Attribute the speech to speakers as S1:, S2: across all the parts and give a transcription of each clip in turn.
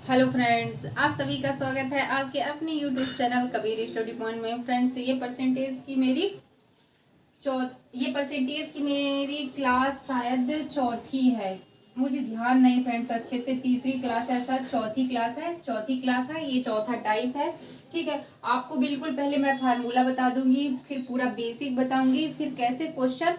S1: Hello friends, आप सभी का स्वागत है आपके अपने YouTube channel Kabir study point में। फ्रेंड्स, ये परसेंटेज की मेरी क्लास शायद चौथी है, मुझे ध्यान नहीं फ्रेंड्स अच्छे से। तीसरी क्लास है, ऐसा चौथी क्लास है, ये चौथा टाइप है। ठीक है, आपको बिल्कुल पहले मैं फार्मूला बता दूंगी, फिर पूरा बेसिक बताऊंगी, फिर कैसे क्वेश्चन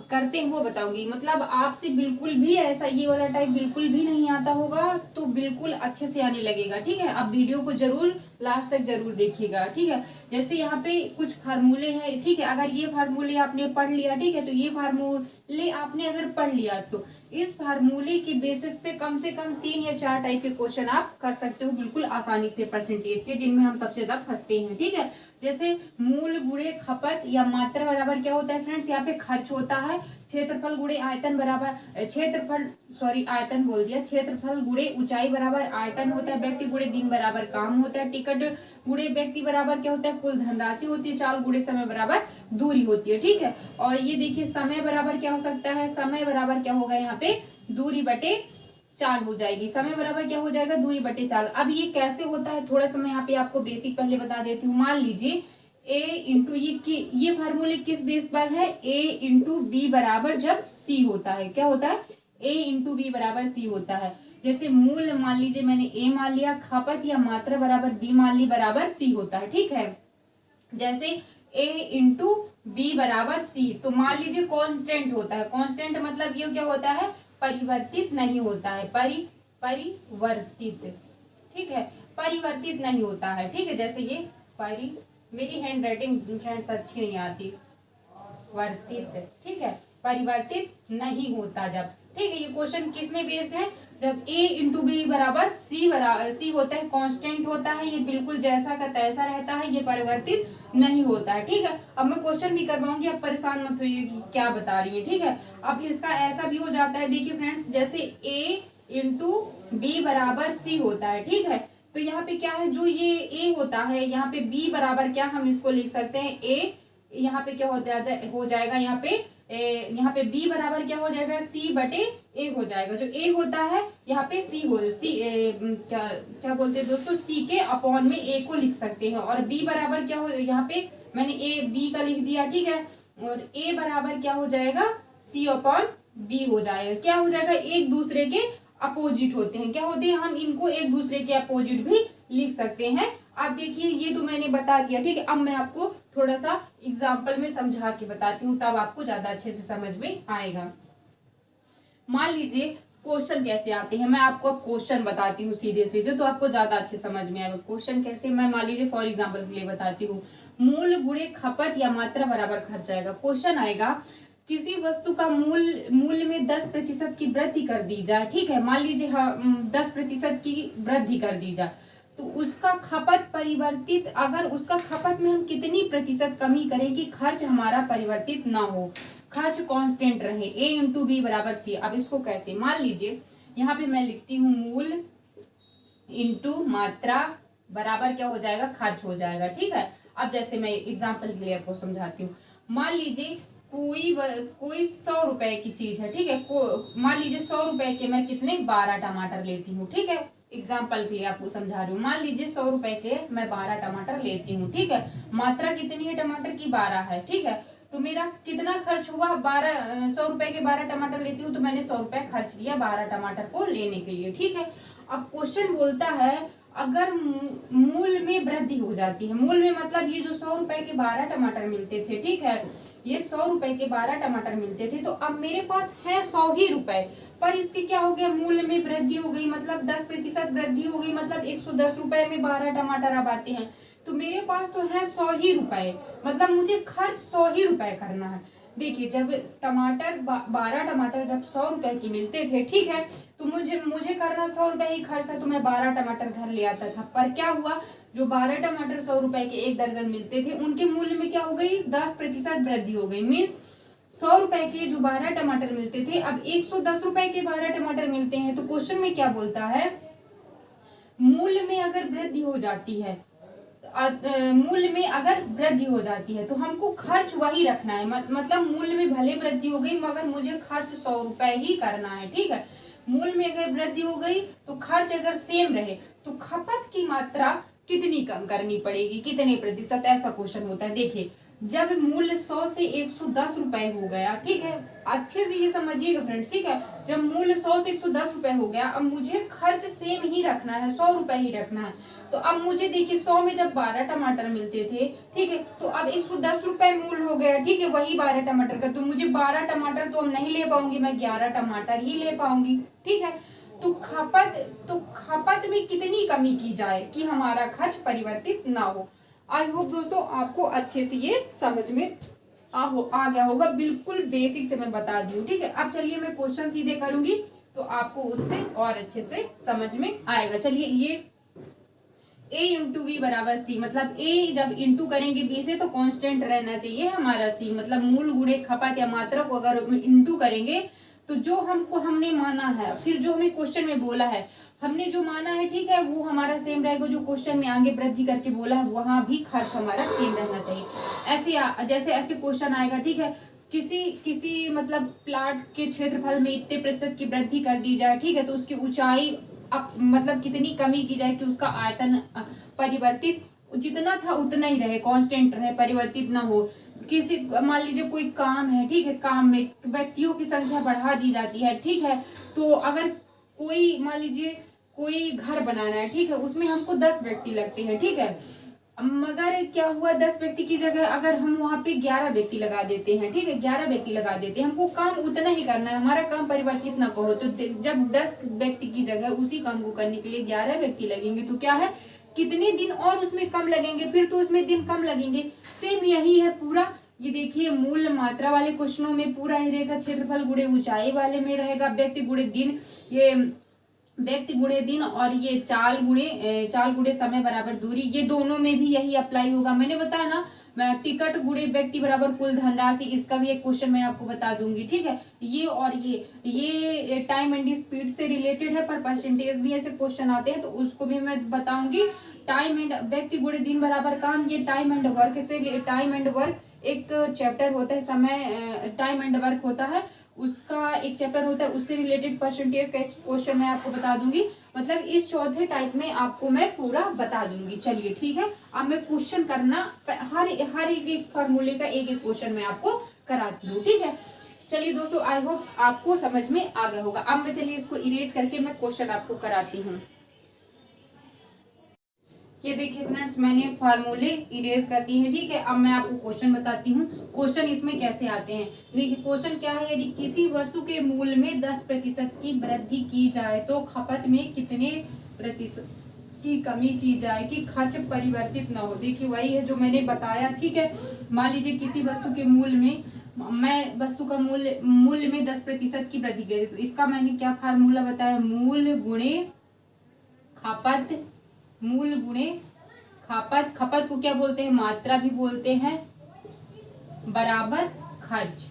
S1: करते हैं वो बताऊंगी। मतलब आपसे बिल्कुल भी ऐसा ये वाला टाइप बिल्कुल भी नहीं आता होगा तो बिल्कुल अच्छे से आने लगेगा। ठीक है, आप वीडियो को जरूर लास्ट तक जरूर देखिएगा। ठीक है, जैसे यहाँ पे कुछ फार्मूले हैं। ठीक है, अगर ये फार्मूले आपने पढ़ लिया, ठीक है, तो ये फार्मूले आपने अगर पढ़ लिया तो इस फार्मूले की बेसिस पे कम से कम 3 या 4 टाइप के क्वेश्चन आप कर सकते हो बिल्कुल आसानी से, परसेंटेज के, जिनमें हम सबसे ज्यादा फंसते हैं। ठीक है, जैसे मूल गुणे खपत या मात्रा बराबर क्या होता है फ्रेंड्स, यहाँ पे खर्च होता है। क्षेत्रफल गुणे आयतन बराबर क्षेत्रफल गुणे ऊंचाई बराबर आयतन होता है। व्यक्ति गुणे दिन बराबर काम होता है। टिकट गुणे व्यक्ति बराबर क्या होता है, कुल धनराशि होती है। चाल गुणे समय बराबर दूरी होती है। ठीक है, और ये देखिए समय बराबर क्या हो सकता है, समय बराबर क्या होगा यहाँ पे, दूरी बटे चाल हो जाएगी। समय बराबर क्या हो जाएगा, दूरी बटे चाल। अब ये कैसे होता है, थोड़ा सा मैं यहाँ पे आपको बेसिक पहले बता देती हूँ। मान लीजिए ए इंटू ये फार्मूले किस बेस पर है, ए इंटू बी बराबर जब सी होता है, क्या होता है, ए इंटू बी बराबर सी होता है। जैसे मूल मान लीजिए मैंने ए मान लिया, खपत या मात्रा बराबर बी मान ली बराबर सी होता है। ठीक है, जैसे ए इंटू बी बराबर सी, तो मान लीजिए कांस्टेंट होता है। कांस्टेंट मतलब ये क्या होता है, परिवर्तित नहीं होता है, परिवर्तित। ठीक है, परिवर्तित नहीं होता है। ठीक है, जैसे ये मेरी हैंड राइटिंग फ्रेंड्स अच्छी नहीं आती, वर्तित। ठीक है, परिवर्तित नहीं होता जब। ठीक है, ये क्वेश्चन किस में बेस्ड है, जब a इंटू बी बराबर सी होता है, कांस्टेंट होता है, ये बिल्कुल जैसा का तैसा रहता है, ये परिवर्तित नहीं होता है। ठीक है, अब मैं क्वेश्चन भी करवाऊंगी, अब परेशान मत होइए कि क्या बता रही है। ठीक है, अब इसका ऐसा भी हो जाता है, देखिए फ्रेंड्स, जैसे a इंटू बी बराबर सी होता है। ठीक है, तो यहाँ पे क्या है, जो ये a होता है, यहाँ पे b बराबर क्या हम इसको लिख सकते हैं, a, यहाँ पे क्या हो जाएगा यहाँ पे b बराबर क्या हो जाएगा, c बटे a हो जाएगा। जो a होता है यहाँ पे क्या बोलते हैं दोस्तों, c के अपॉन में a को लिख सकते हैं। और b बराबर क्या हो, यहाँ पे मैंने a b का लिख दिया। ठीक है, और a बराबर क्या हो जाएगा, c अपॉन b हो जाएगा। क्या हो जाएगा, एक दूसरे के अपोजिट होते हैं। क्या होते हैं, हम इनको एक दूसरे के अपोजिट भी लिख सकते हैं। अब देखिए, ये तो मैंने बता दिया। ठीक है, अब मैं आपको थोड़ा सा एग्जाम्पल में समझा के बताती हूँ, तब आपको ज्यादा अच्छे से समझ में आएगा। मान लीजिए क्वेश्चन कैसे आते हैं, मैं आपको क्वेश्चन बताती हूँ सीधे सीधे, तो आपको ज्यादा अच्छे समझ में आएगा। क्वेश्चन कैसे, मैं मान लीजिए फॉर एग्जाम्पल के लिए बताती हूँ। मूल गुणे खपत या मात्रा बराबर खर्च आएगा। क्वेश्चन आएगा, किसी वस्तु का मूल्य में 10% की वृद्धि कर दी जाए। ठीक है, मान लीजिए 10% की वृद्धि कर दी जाए, तो उसका खपत परिवर्तित, अगर उसका खपत में हम कितनी प्रतिशत कमी करें कि खर्च हमारा परिवर्तित ना हो, खर्च कांस्टेंट रहे, ए इंटू बी बराबर सी। अब इसको कैसे, मान लीजिए यहाँ पे मैं लिखती हूँ मूल इंटू मात्रा बराबर क्या हो जाएगा, खर्च हो जाएगा। ठीक है, अब जैसे मैं एग्जाम्पल के लिए आपको समझाती हूँ। मान लीजिए कोई 100 रुपए की चीज है। ठीक है, मान लीजिए 100 रुपए के मैं कितने 12 टमाटर लेती हूँ। ठीक है, एग्जाम्पल के लिए आपको समझा रही हूँ। मान लीजिए 100 रुपए के मैं 12 टमाटर लेती हूँ। ठीक है, मात्रा कितनी है टमाटर की, 12 है। ठीक है, तो मेरा कितना खर्च हुआ, 100 रुपए के 12 टमाटर लेती हूँ तो मैंने 100 रुपए खर्च किया 12 टमाटर को लेने के लिए। ठीक है, अब क्वेश्चन बोलता है, अगर मूल में वृद्धि हो जाती है, मूल में मतलब ये जो 100 रुपए के 12 टमाटर मिलते थे, ठीक है, ये 100 रुपए के 12 टमाटर मिलते थे, तो अब मेरे पास है 100 ही रुपए, पर इसके क्या हो गया, मूल्य में वृद्धि हो गई, मतलब 10% वृद्धि हो गई, मतलब 110 रुपए में 12 टमाटर अब आते हैं। तो मेरे पास तो है 100 ही रुपए, मतलब मुझे खर्च 100 ही रुपए करना है। देखिए, जब 12 टमाटर जब 100 रुपए की मिलते थे, ठीक है, तो मुझे करना 100 रुपए ही खर्च था, तो मैं 12 टमाटर घर ले आता था। पर क्या हुआ, जो 12 टमाटर 100 रुपए के 1 दर्जन मिलते थे, उनके मूल्य में क्या हो गई, 10% वृद्धि हो गई। मीन्स 100 रुपए के जो 12 टमाटर मिलते थे, अब 110 रुपए के 12 टमाटर मिलते हैं। तो क्वेश्चन में क्या बोलता है, मूल्य में अगर वृद्धि हो जाती है, मूल्य में अगर वृद्धि हो जाती है तो हमको खर्च वही रखना है। मतलब मूल्य में भले वृद्धि हो गई, मगर मुझे खर्च 100 रुपए ही करना है। ठीक है, मूल्य में अगर वृद्धि हो गई तो खर्च अगर सेम रहे तो खपत की मात्रा कितनी कम करनी पड़ेगी, कितने प्रतिशत, ऐसा क्वेश्चन होता है। देखिए जब मूल्य 100 से 110 रुपए हो गया, ठीक है, अच्छे से ये समझिएगा फ्रेंड्स, ठीक है, जब मूल्य 100 से 110 रुपए हो गया, अब मुझे खर्च सेम ही रखना है, 100 रुपए ही रखना है। तो अब मुझे देखिए 100 में जब 12 टमाटर मिलते थे, ठीक है, तो अब 110 रुपए मूल्य हो गया, ठीक है, वही 12 टमाटर का, तो मुझे 12 टमाटर तो अब नहीं ले पाऊंगी, मैं 11 टमाटर ही ले पाऊंगी, ठीक है। तो खपत में कितनी कमी की जाए कि हमारा खर्च परिवर्तित ना हो। आई होप दोस्तों आपको अच्छे से ये समझ में आ गया होगा, बिल्कुल बेसिक से मैं बता दी हूँ, ठीक है। अब चलिए मैं क्वेश्चन सीधे करूंगी तो आपको उससे और अच्छे से समझ में आएगा। चलिए ये a इंटू वी बराबर सी, मतलब a जब इंटू करेंगे b से तो कांस्टेंट रहना चाहिए हमारा c, मतलब मूल गुणे खपत या मात्रा को अगर इंटू करेंगे तो जो हमने माना है, फिर जो हमें क्वेश्चन में बोला है, हमने जो माना है, ठीक है, वो हमारा सेम रहेगा। जो क्वेश्चन में आगे वृद्धि करके बोला है वहां भी खर्च हमारा सेम रहना चाहिए। ऐसे जैसे ऐसे क्वेश्चन आएगा, ठीक है, किसी मतलब प्लाट के क्षेत्रफल में इतने प्रतिशत की वृद्धि कर दी जाए, ठीक है, तो उसकी ऊंचाई मतलब कितनी कमी की जाए कि उसका आयतन परिवर्तित जितना था उतना ही रहे, कांस्टेंट रहे, परिवर्तित ना हो। किसी मान लीजिए कोई काम है, ठीक है, काम में व्यक्तियों की संख्या बढ़ा दी जाती है, ठीक है, तो अगर कोई मान लीजिए कोई घर बनाना है, ठीक है, उसमें हमको 10 व्यक्ति लगते हैं, ठीक है, मगर क्या हुआ 10 व्यक्ति की जगह अगर हम वहां पे 11 व्यक्ति लगा देते हैं, ठीक है, 11 व्यक्ति लगा देते हैं, हमको काम उतना ही करना है, हमारा काम परिवर्तित ना हो, तो जब 10 व्यक्ति की जगह उसी काम को करने के लिए 11 व्यक्ति लगेंगे तो क्या है, कितने दिन और उसमें कम लगेंगे, फिर तो उसमें दिन कम लगेंगे। सेम यही है पूरा, ये देखिए मूल मात्रा वाले क्वेश्चनों में पूरा ही रहेगा, क्षेत्रफल गुणे ऊंचाई वाले में रहेगा व्यक्ति गुणे दिन, ये व्यक्ति गुणे दिन, और ये चाल गुणे समय बराबर दूरी, ये दोनों में भी यही अप्लाई होगा। मैंने बताया ना, मैं टिकट गुणे व्यक्ति बराबर कुल धनराशि, इसका भी एक क्वेश्चन मैं आपको बता दूंगी, ठीक है। ये और ये टाइम एंड स्पीड से रिलेटेड है, पर परसेंटेज भी ऐसे क्वेश्चन आते हैं तो उसको भी मैं बताऊंगी। टाइम एंड व्यक्ति गुणे दिन बराबर काम, ये टाइम एंड वर्क से, टाइम एंड वर्क एक चैप्टर होता है, समय टाइम एंड वर्क होता है, उसका एक चैप्टर होता है, उससे रिलेटेड परसेंटेज का एक क्वेश्चन मैं आपको बता दूंगी। मतलब इस चौथे टाइप में आपको मैं पूरा बता दूंगी। चलिए ठीक है, अब मैं क्वेश्चन करना हर एक फॉर्मूले का एक क्वेश्चन मैं आपको कराती हूँ, ठीक है। चलिए दोस्तों, आई होप आपको समझ में आ गया होगा। अब मैं चलिए इसको इरेज करके मैं क्वेश्चन आपको कराती हूँ। ये देखिए फ्रेंड्स, मैंने फार्मूले इरेज कर दिए हैं, ठीक है। अब मैं आपको क्वेश्चन बताती हूँ, क्वेश्चन इसमें कैसे आते हैं। देखिए क्वेश्चन क्या है, यदि किसी वस्तु के मूल्य में 10% की वृद्धि की जाए तो खपत में कितने प्रतिशत की कमी की जाए कि खर्च परिवर्तित न हो। देखिए वही है जो मैंने बताया, ठीक है। मान लीजिए किसी वस्तु के मूल्य में, मैं वस्तु का मूल्य में 10% की वृद्धि की, तो इसका मैंने क्या फार्मूला बताया, मूल गुणे खपत, मूल गुणे खपत, खपत को क्या बोलते हैं, मात्रा भी बोलते हैं, बराबर खर्च,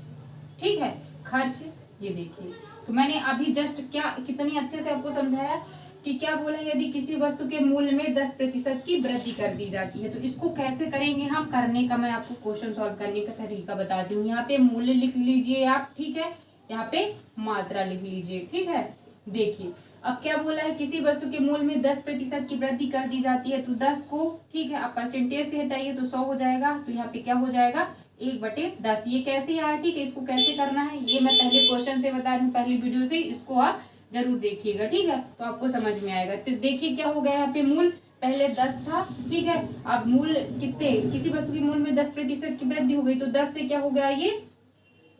S1: ठीक है, खर्च। ये देखिए, तो मैंने अभी जस्ट क्या कितनी अच्छे से आपको समझाया कि क्या बोला, यदि किसी वस्तु के मूल्य में 10% की वृद्धि कर दी जाती है तो इसको कैसे करेंगे हम, करने का मैं आपको क्वेश्चन सॉल्व करने का तरीका बताती हूँ। यहाँ पे मूल्य लिख लीजिए आप, ठीक है, यहाँ पे मात्रा लिख लीजिए, ठीक है। देखिए अब क्या बोला है, किसी वस्तु के मूल्य में 10% की वृद्धि कर दी जाती है तो 10 को, ठीक है, अब परसेंटेज से हटाइए तो 100 हो जाएगा, तो यहाँ पे क्या हो जाएगा 1/10। ये कैसे आया, ठीक है, इसको कैसे करना है ये मैं पहले क्वेश्चन से बता रही हूँ, पहली वीडियो से, इसको आप जरूर देखिएगा, ठीक है, तो आपको समझ में आएगा। तो देखिए क्या हो गया, यहाँ पे मूल पहले 10 था, ठीक है, अब मूल कितने, किसी वस्तु के मूल्य में 10% की वृद्धि हो गई तो 10 से क्या हो गया, ये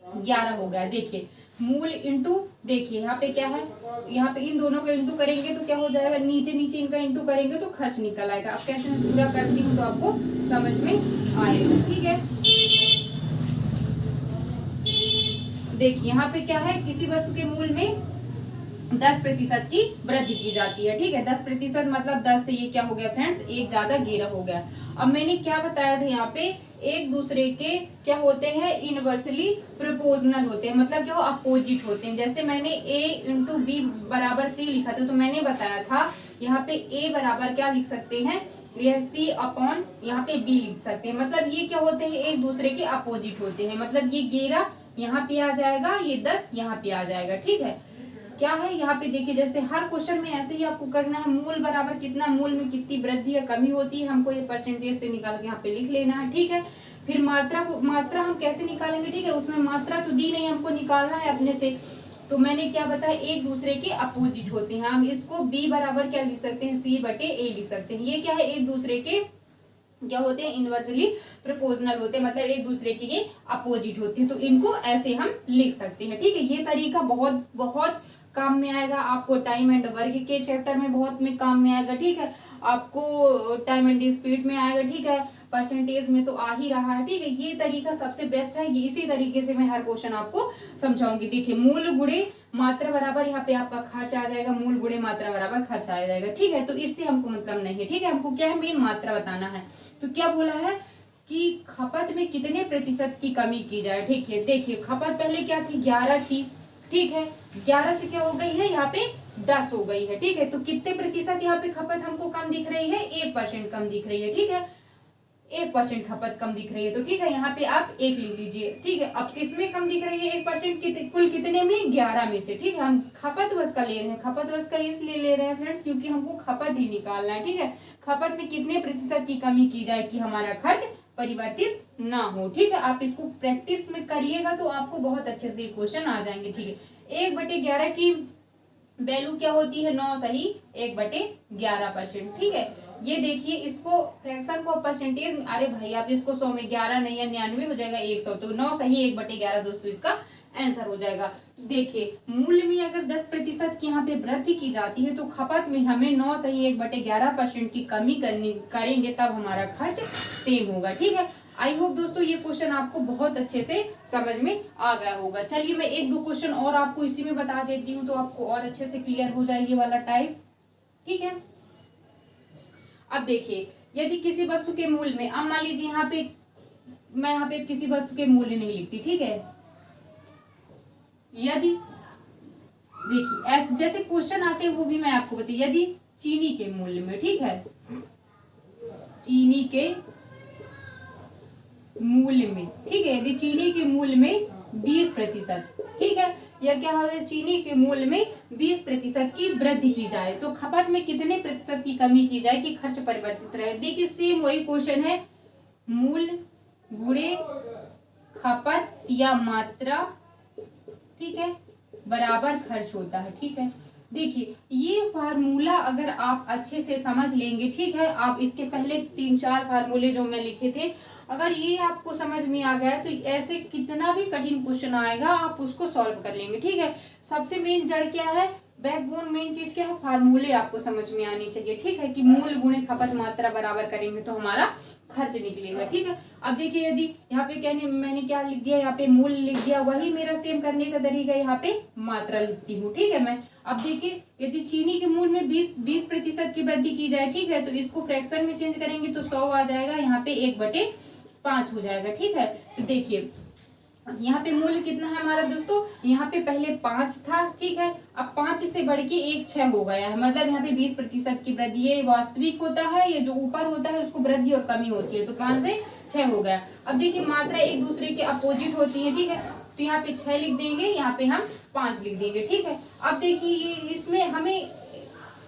S1: 11 हो गया। देखिए मूल इंटू, देखिए यहाँ पे क्या है, यहाँ पे इन दोनों का इंटू करेंगे तो क्या हो जाएगा, नीचे नीचे इनका इंटू करेंगे तो खर्च निकल आएगा। अब कैसे मैं पूरा करती हूँ तो आपको समझ में आएगा, ठीक है। देखिए यहाँ पे क्या है, किसी वस्तु के मूल्य में 10% की वृद्धि की जाती है, ठीक है, 10% मतलब 10 से ये क्या हो गया फ्रेंड्स, एक ज्यादा 11 हो गया। अब मैंने क्या बताया था, यहाँ पे एक दूसरे के क्या होते हैं, इनवर्सली प्रोपोर्शनल होते हैं, मतलब क्या हो, अपोजिट होते हैं। जैसे मैंने a इंटू बी बराबर c लिखा था, तो मैंने बताया था यहाँ पे a बराबर क्या लिख सकते हैं, यह c अपॉन यहाँ पे b लिख सकते हैं। मतलब ये क्या होते हैं, एक दूसरे के अपोजिट होते हैं, मतलब ये 11 यहाँ पे आ जाएगा, ये 10 यहाँ पे आ जाएगा, ठीक है। क्या है यहाँ पे देखिए, जैसे हर क्वेश्चन में ऐसे ही आपको करना है, मूल बराबर कितना, मूल में कितनी वृद्धि या कमी होती है, हमको ये परसेंटेज से निकाल के यहाँ पे लिख लेना है, ठीक है। फिर मात्रा हम कैसे निकालेंगे, ठीक है, उसमें मात्रा तो दी नहीं, हमको निकालना है अपने से। तो मैंने क्या बताया, एक दूसरे के अपोजिट होते हैं। हम इसको बी बराबर क्या लिख सकते हैं, सी बटे ए लिख सकते हैं। ये क्या है, एक दूसरे के क्या होते हैं, इनवर्सली प्रोपोर्शनल होते हैं, मतलब एक दूसरे के ये अपोजिट होते हैं। तो इनको ऐसे हम लिख सकते हैं, ठीक है। ये तरीका बहुत बहुत काम में आएगा आपको, टाइम एंड वर्क के चैप्टर में बहुत में काम में आएगा, ठीक है। आपको टाइम एंड स्पीड में आएगा, ठीक है। परसेंटेज में तो आ ही रहा है, ठीक है। ये तरीका सबसे बेस्ट है, ये इसी तरीके से मैं हर क्वेश्चन आपको समझाऊंगी। देखिए, मूल गुणे मात्रा बराबर यहाँ पे आपका खर्च आ जाएगा, मूल गुणे मात्रा बराबर खर्च आ जाएगा, ठीक है। तो इससे हमको मतलब नहीं है, ठीक है। हमको क्या है, मेन मात्रा बताना है। तो क्या बोला है कि खपत में कितने प्रतिशत की कमी की जाए, ठीक है। देखिए, खपत पहले क्या थी, 11 थी, ठीक है। 11 से क्या हो गई है, यहाँ पे 10 हो गई है, ठीक है। तो कितने प्रतिशत यहाँ पे खपत हमको कम दिख रही है, 1% कम दिख रही है, ठीक है। 1% खपत कम दिख रही है, तो ठीक है, यहाँ पे आप 1 लिख लीजिए, ठीक है। अब किसमें कम दिख रही है 1%, कुल कितने में, 11 में से, ठीक है। हम खपत वश का ले रहे हैं, खपत वश का इसलिए ले रहे हैं फ्रेंड्स क्योंकि हमको खपत ही निकालना है, ठीक है। खपत में कितने प्रतिशत की कमी की जाए कि हमारा खर्च परिवर्तित ना हो, ठीक है। आप इसको प्रैक्टिस में करिएगा तो आपको बहुत अच्छे से क्वेश्चन आ जाएंगे, ठीक है। 1/11 की वैल्यू क्या होती है, 9 सही 1/11%, ठीक है। ये देखिए, इसको फ्रैक्शन को परसेंटेज में, अरे भाई आप इसको 100 में 11 नहीं या 99 हो जाएगा 100, तो 9 सही 1/11 दोस्तों इसका आंसर हो जाएगा। देखिए, मूल्य में अगर 10% की यहाँ पे वृद्धि की जाती है तो खपत में हमें 9 सही 1/11% की कमी करेंगे, तब हमारा खर्च सेम होगा, ठीक है। आई होप दोस्तों ये क्वेश्चन आपको बहुत अच्छे से समझ में आ गया होगा। चलिए मैं 1-2 क्वेश्चन और आपको इसी में बता देती हूँ तो आपको और अच्छे से क्लियर हो जाएगी वाला टाइप, ठीक है। अब देखिए, यदि किसी वस्तु के मूल्य में, अब मान लीजिए यहाँ पे मैं यहाँ पे किसी वस्तु के मूल्य नहीं लिखती, ठीक है। यदि देखिए ऐसे जैसे क्वेश्चन आते हैं वो भी मैं आपको बताती, यदि चीनी के मूल्य में, ठीक है, चीनी के मूल्य में, ठीक है, यदि चीनी के मूल्य में 20%, ठीक है, या क्या होता है, चीनी के मूल्य में 20% की वृद्धि की जाए तो खपत में कितने प्रतिशत की कमी की जाए कि खर्च परिवर्तित रहे। देखिए, सेम वही क्वेश्चन है, मूल्य गुणे खपत या मात्रा, ठीक है, बराबर खर्च होता है, ठीक है। देखिए, ये फार्मूला अगर आप अच्छे से समझ लेंगे, ठीक है, आप इसके पहले 3-4 फार्मूले जो मैं लिखे थे, अगर ये आपको समझ में आ गया तो ऐसे कितना भी कठिन क्वेश्चन आएगा आप उसको सॉल्व कर लेंगे, ठीक है। सबसे मेन जड़ क्या है, बैकबोन मेन चीज क्या है, फार्मूले आपको समझ में आनी चाहिए, ठीक है, कि मूल गुणे खपत मात्रा बराबर करेंगे तो हमारा खर्च निकलेगा, ठीक है। अब देखिए, यदि यहाँ पे मैंने क्या लिख दिया, यहाँ पे मूल लिख दिया, वही मेरा सेम करने का तरीका यहाँ पे मात्रा लिखती हूँ, ठीक है मैं। अब देखिए, यदि चीनी के मूल्य में 20% की वृद्धि की जाए, ठीक है, तो इसको फ्रैक्शन में चेंज करेंगे तो 100 आ जाएगा, यहाँ पे 1/5 हो जाएगा, ठीक है। तो देखिए, यहाँ पे मूल्य कितना है हमारा दोस्तों, यहाँ पे पहले 5 था, ठीक है, अब 5 से बढ़ के 1 6 हो गया है, मतलब यहाँ पे 20% की वृद्धि, ये वास्तविक होता है, ये जो ऊपर होता है उसको वृद्धि और कमी होती है, तो 5 से 6 हो गया। अब देखिए, मात्रा एक दूसरे के अपोजिट होती है, ठीक है, तो यहाँ पे 6 लिख देंगे, यहाँ पे हम 5 लिख देंगे, ठीक है। अब देखिए, ये इसमें हमें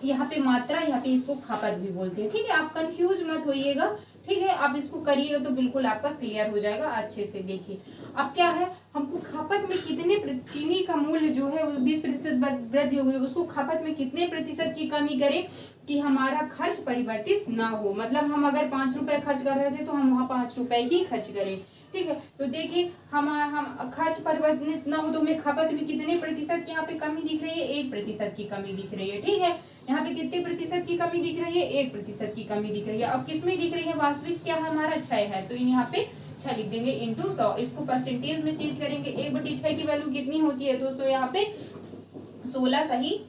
S1: यहाँ पे मात्रा, यहाँ पे इसको खपत भी बोलते हैं, ठीक है, आप कंफ्यूज मत होइएगा, ठीक है। आप इसको करिएगा तो बिल्कुल आपका क्लियर हो जाएगा अच्छे से। देखिए, अब क्या है, हमको खपत में कितने, चीनी का मूल्य जो है 20% वृद्धि हो गई, उसको खपत में कितने प्रतिशत की कमी करें कि हमारा खर्च परिवर्तित ना हो। मतलब हम अगर 5 रुपए खर्च कर रहे थे तो हम वहाँ 5 रुपए ही खर्च करें, ठीक है। तो देखिए, हम खर्च परिवर्तित ना हो तो हमें खपत में कितने प्रतिशत की यहाँ पे कमी दिख रही है, 1% की कमी दिख रही है, ठीक है। यहाँ पे कितने प्रतिशत की कमी दिख रही है, 1% की कमी दिख रही है। अब किसमें दिख रही है, वास्तविक क्या है हमारा 6 है, तो यहाँ पे 6 लिख देंगे इंटू 100, इसको परसेंटेज में चेंज करेंगे। 1/6 की वैल्यू कितनी होती है दोस्तों, यहाँ पे 16 सही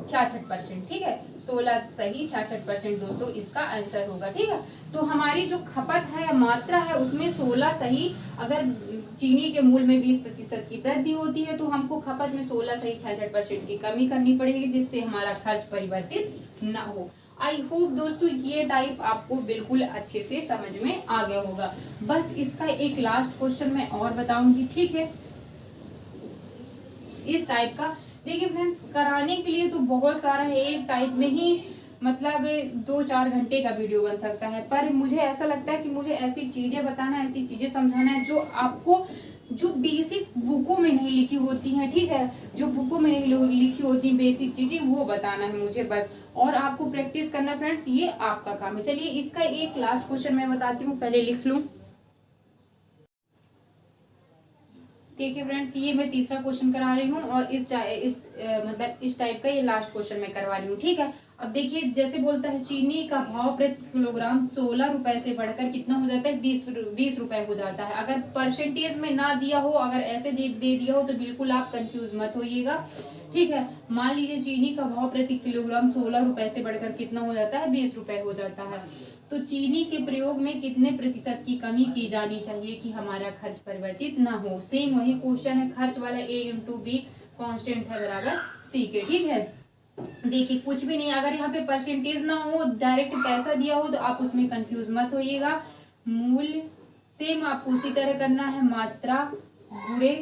S1: 66%, ठीक है, 16 सही 66% दोस्तों इसका आंसर होगा, ठीक है। तो हमारी जो खपत है, मात्रा है, उसमें 16 सही, अगर चीनी के मूल्य में 20% की वृद्धि होती है तो हमको खपत में 16 सही 66% की कमी करनी पड़ेगी, जिससे हमारा खर्च परिवर्तित ना हो। आई होप दोस्तों ये टाइप आपको बिल्कुल अच्छे से समझ में आ गया होगा। बस इसका एक लास्ट क्वेश्चन मैं और बताऊंगी, ठीक है, इस टाइप का देखिए फ्रेंड्स, कराने के लिए तो बहुत सारा है, एक टाइप में ही मतलब 2-4 घंटे का वीडियो बन सकता है, पर मुझे ऐसा लगता है कि मुझे ऐसी चीजें बताना, ऐसी चीजें समझाना है जो आपको, जो बेसिक बुकों में नहीं लिखी होती हैं, ठीक है, जो बुकों में नहीं लिखी होती बेसिक चीजें, वो बताना है मुझे बस। और आपको प्रैक्टिस करना फ्रेंड्स, ये आपका काम है। चलिए इसका एक लास्ट क्वेश्चन मैं बताती हूँ, पहले लिख लूं। ठीक है फ्रेंड्स, ये मैं तीसरा क्वेश्चन करा रही हूँ और मतलब इस टाइप का ये लास्ट क्वेश्चन मैं करवा रही हूँ, ठीक है। अब देखिए, जैसे बोलता है चीनी का भाव प्रति किलोग्राम 16 रुपए से बढ़कर कितना हो जाता है, 20 रुपए हो जाता है। अगर परसेंटेज में ना दिया हो, अगर ऐसे दे दिया हो तो बिल्कुल आप कंफ्यूज मत होइएगा, ठीक है। मान लीजिए चीनी का भाव प्रति किलोग्राम 16 रुपए से बढ़कर कितना हो जाता है, 20 रुपए हो जाता है। तो चीनी के प्रयोग में कितने प्रतिशत की कमी की जानी चाहिए कि हमारा खर्च परिवर्तित ना हो। सेम वही क्वेश्चन है, खर्च वाला, A × B कांस्टेंट है बराबर C के, ठीक है। देखिए कुछ भी नहीं, अगर यहाँ पे परसेंटेज ना हो, डायरेक्ट पैसा दिया हो, तो आप उसमें कंफ्यूज मत होइएगा। मूल्य सेम आपको उसी तरह करना है, मात्रा गुणे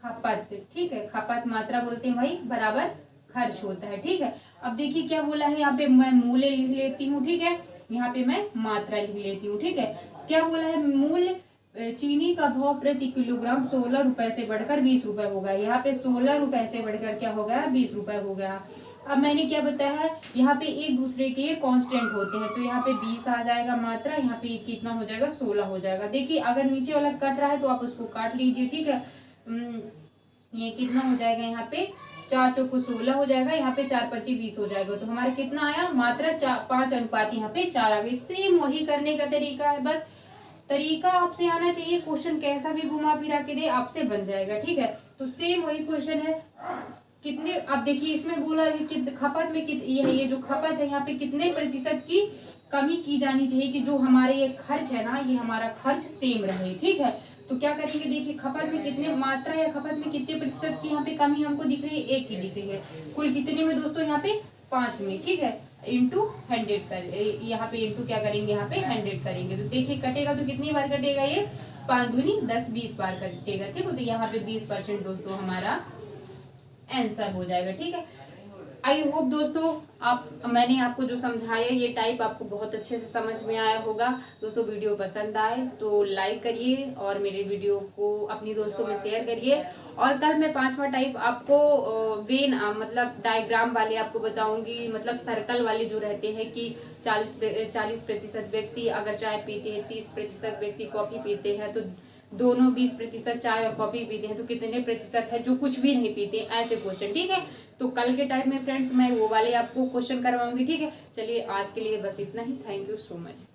S1: खपत, ठीक है। खपत मात्रा बोलते हैं भाई, बराबर खर्च होता है, ठीक है। अब देखिए क्या बोला है, यहाँ पे मैं मूल्य लिख लेती हूँ, ठीक है, यहाँ पे मैं मात्रा लिख लेती हूँ, ठीक है। क्या बोला है, मूल्य चीनी का भाव प्रति किलोग्राम 16 रुपए से बढ़कर 20 रुपए हो गया। यहाँ पे 16 रुपए से बढ़कर क्या हो गया, 20 रुपए हो गया। अब मैंने क्या बताया है, यहाँ पे एक दूसरे के कांस्टेंट होते हैं, तो यहाँ पे 20 आ जाएगा मात्रा, यहाँ पे कितना हो जाएगा, 16 हो जाएगा। देखिए अगर नीचे वाला कट रहा है तो आप उसको काट लीजिए, ठीक है। ये कितना हो जाएगा, यहाँ पे 4 चौको 16 हो जाएगा, यहाँ पे 4 25 20 हो जाएगा। तो हमारा कितना आया, मात्रा 5 अनुपात यहाँ पे 4 आ गई। सेम वही करने का तरीका है, बस तरीका आपसे आना चाहिए, क्वेश्चन कैसा भी घुमा फिरा के दे आपसे बन जाएगा, ठीक है। तो सेम वही क्वेश्चन है, कितने, अब देखिए इसमें बोला है कि खपत में ये जो खपत है, यहाँ पे कितने प्रतिशत की कमी की जानी चाहिए कि जो हमारे ये खर्च है ना, ये हमारा खर्च सेम रहे, ठीक है। तो क्या करेंगे, देखिए खपत में कितने, मात्रा या खपत में कितने प्रतिशत की यहाँ पे कमी हमको दिख रही है, 1 की दिख रही है। कुल कितने में दोस्तों, यहाँ पे 5 में, ठीक है। इंटू 100 कर, यहाँ पे इंटू क्या करेंगे, यहाँ पे 100 करेंगे। तो देखिए कटेगा तो कितनी बार कटेगा, ये 5 दूनी 10 20 बार कटेगा, ठीक है। तो यहाँ पे 20% दोस्तों हमारा आंसर हो जाएगा, ठीक है। आई होप दोस्तों मैंने आपको जो समझाया ये टाइप आपको बहुत अच्छे से समझ में आया होगा। दोस्तों वीडियो पसंद आए तो लाइक करिए और मेरे वीडियो को अपनी दोस्तों में शेयर करिए। और कल मैं 5वां टाइप आपको मतलब डायग्राम वाले आपको बताऊंगी, मतलब सर्कल वाले जो रहते हैं कि 40% व्यक्ति अगर चाय पीते हैं, 30% व्यक्ति कॉफी पीते हैं, तो दोनों 20% चाय और कॉफी पीते हैं, तो कितने प्रतिशत है जो कुछ भी नहीं पीते, ऐसे क्वेश्चन, ठीक है। तो कल के टाइम में फ्रेंड्स मैं वो वाले आपको क्वेश्चन करवाऊंगी, ठीक है। चलिए आज के लिए बस इतना ही, थैंक यू सो मच।